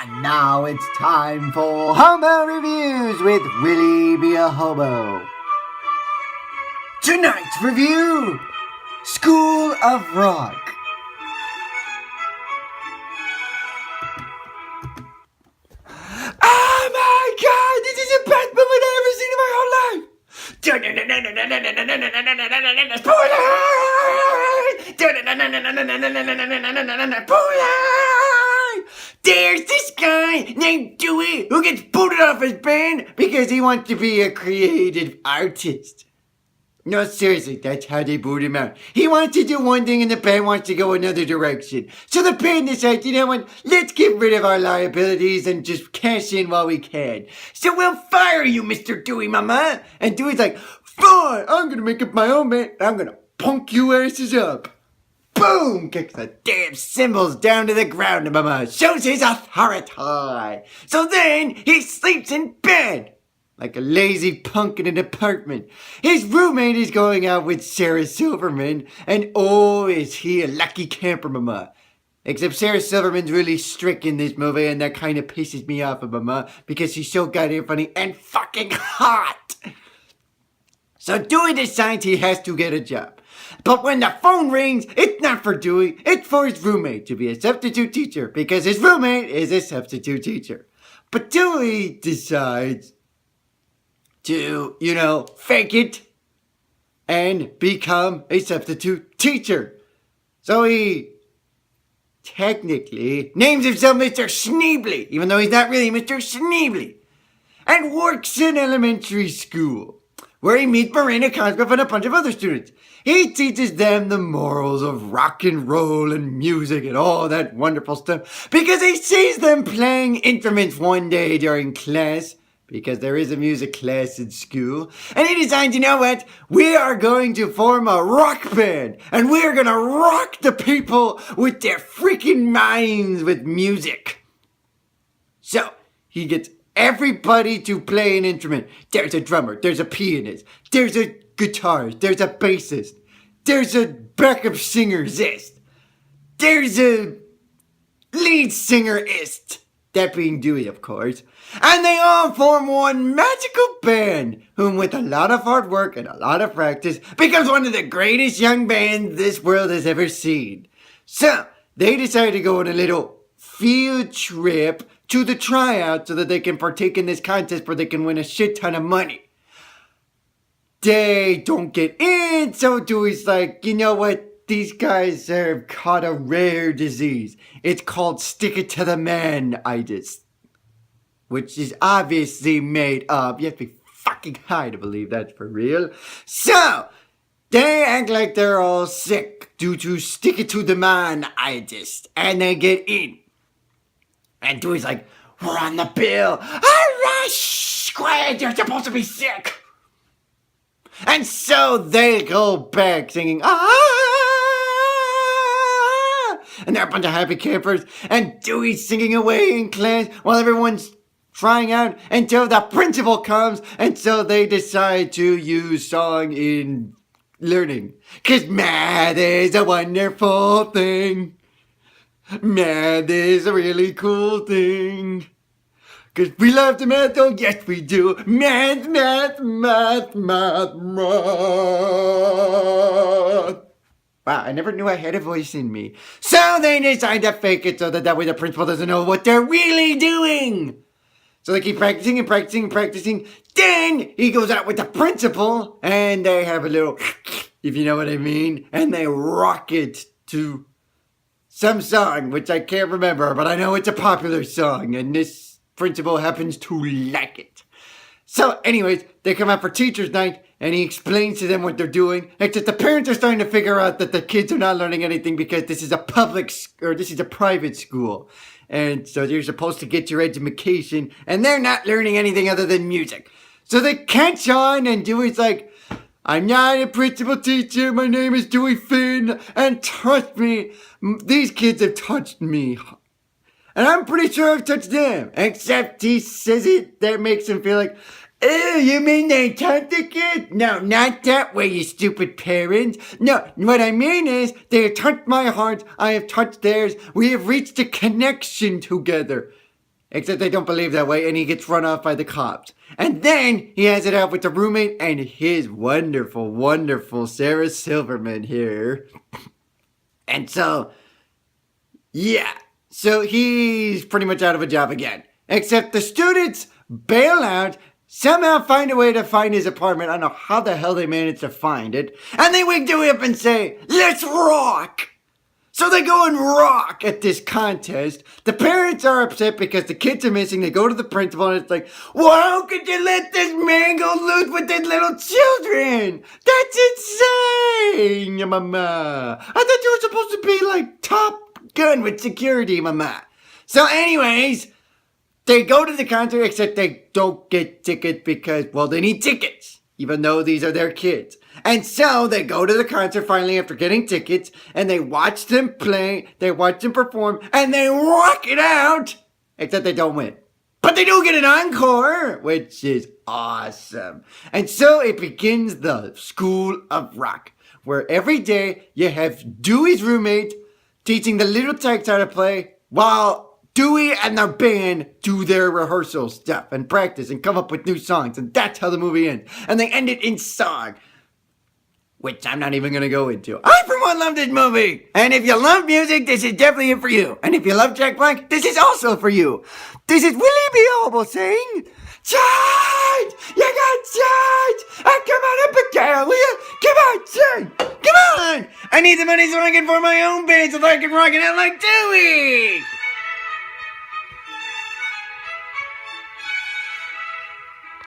And now it's time for Hobo Reviews with Willie B.A. Hobo. Tonight's review, School of Rock. Oh my god, this is the best movie I've ever seen in my whole life! There's this guy named Dewey who gets booted off his band because he wants to be a creative artist. No, seriously, that's how they boot him out. He wants to do one thing and the band wants to go another direction. So the band decides, you know what, let's get rid of our liabilities and just cash in while we can. So we'll fire you, Mr. Dewey, mama. And Dewey's like, fine, I'm gonna make up my own band and I'm gonna punk you asses up. Boom! Kicks the damn cymbals down to the ground, mama. Shows his authority. So then he sleeps in bed. Like a lazy punk in an apartment. His roommate is going out with Sarah Silverman, and oh, is he a lucky camper, mama. Except Sarah Silverman's really strict in this movie, and that kind of pisses me off, mama, because she's so goddamn funny and fucking hot. So Dewey decides he has to get a job. But when the phone rings, it's not for Dewey, it's for his roommate to be a substitute teacher, because his roommate is a substitute teacher. But Dewey decides to, fake it and become a substitute teacher. So he technically names himself Mr. Schneebly, even though he's not really Mr. Schneebly, and works in elementary school, where he meets Miranda Cosgrove and a bunch of other students. He teaches them the morals of rock and roll and music and all that wonderful stuff, because he sees them playing instruments one day during class, because there is a music class in school, and he decides, you know what, we are going to form a rock band, and we are going to rock the people with their freaking minds with music. So, he gets everybody to play an instrument. There's a drummer, there's a pianist, there's a guitarist, there's a bassist, there's a backup singer-ist, there's a lead singer-ist. That being Dewey, of course. And they all form one magical band, whom with a lot of hard work and a lot of practice, becomes one of the greatest young bands this world has ever seen. So, they decide to go on a little field trip to the tryout so that they can partake in this contest where they can win a shit ton of money. They don't get in, so Dewey's like, you know what? These guys have caught a rare disease. It's called stick it to the man-itis, which is obviously made up. You have to be fucking high to believe that's for real. So, they act like they're all sick due to stick it to the man-itis, and they get in. And Dewey's like, we're on the bill. All right, shh, quiet, you're supposed to be sick. And so they go back singing, and they're a bunch of happy campers, and Dewey's singing away in class while everyone's trying out until the principal comes, and so they decide to use song in learning. 'Cause math is a wonderful thing. Math is a really cool thing. 'Cause we love the math, oh yes we do. Math, math, math, math, math. Wow, I never knew I had a voice in me. So they decide to fake it so that way the principal doesn't know what they're really doing. So they keep practicing and practicing and practicing. Then he goes out with the principal and they have a little, if you know what I mean, and they rock it to some song, which I can't remember, but I know it's a popular song and this principal happens to like it. So anyways, they come out for teacher's night and he explains to them what they're doing. Except the parents are starting to figure out that the kids are not learning anything because this is a private school. And so you're supposed to get your education and they're not learning anything other than music. So they catch on and Dewey's like, I'm not a principal teacher, my name is Dewey Finn, and trust me, these kids have touched me. And I'm pretty sure I've touched them. Except he says it, that makes him feel like, oh, you mean they touched the kid? No, not that way, you stupid parents. No, what I mean is, they have touched my heart, I have touched theirs, we have reached a connection together. Except they don't believe that way, and he gets run off by the cops. And then he has it out with the roommate and his wonderful, wonderful Sarah Silverman here. And so, yeah. So he's pretty much out of a job again. Except the students bail out, somehow find a way to find his apartment. I don't know how the hell they managed to find it. And they wake Dewey up and say, let's rock! So they go and rock at this contest. The parents are upset because the kids are missing. They go to the principal and it's like, well, how could you let this man go loose with these little children? That's insane, mama. I thought you were supposed to be like Top Gun with security, mama. So anyways, they go to the concert except they don't get tickets because, well, they need tickets. Even though these are their kids. And so they go to the concert finally after getting tickets and they watch them play, they watch them perform, and they rock it out! Except they don't win. But they do get an encore, which is awesome. And so it begins the School of Rock, where every day you have Dewey's roommate teaching the little tykes how to play while Dewey and their band do their rehearsal stuff and practice and come up with new songs. And that's how the movie ends. And they end it in song, which I'm not even going to go into. I, for one, love this movie. And if you love music, this is definitely it for you. And if you love Jack Black, this is also for you. This is Willie B.A. saying, charge! You got charge! Oh, come on up again, will you? Come on, son! Come on! I need the money so I can form my own band so that I can rock it out like Dewey!